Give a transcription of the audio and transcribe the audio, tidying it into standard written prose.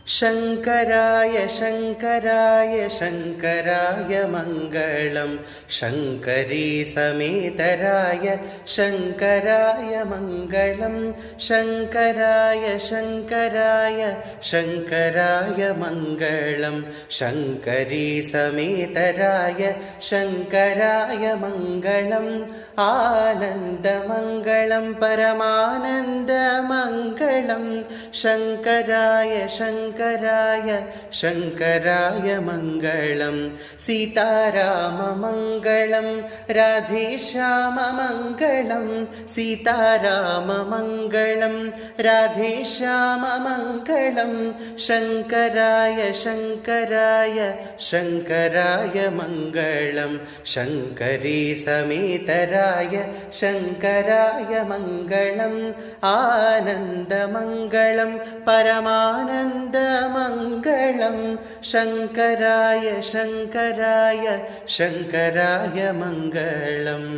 शङ्कराय शङ्कराय शङ्कराय मङ्गलं शङ्करी समेतराय शङ्कराय मङ्गलं शङ्कराय शङ्कराय शङ्कराय मङ्गलं शङ्करी समेतराय शङ्कराय मङ्गलम् आनन्दमङ्गलं परमानन्दमङ्गलं शङ्कराय शङ्कराय शङ्कराय मङ्गलं सीताराममङ्गलं राधेश्याममङ्गलं सीताराममङ्गलं राधेश्याममङ्गलं शङ्कराय शङ्कराय शङ्कराय मङ्गलं शङ्करी समेतराय शङ्कराय मङ्गलम् आनन्दमङ्गलं परमानन्दमङ्गलं शङ्कराय शङ्कराय शङ्कराय मङ्गलम्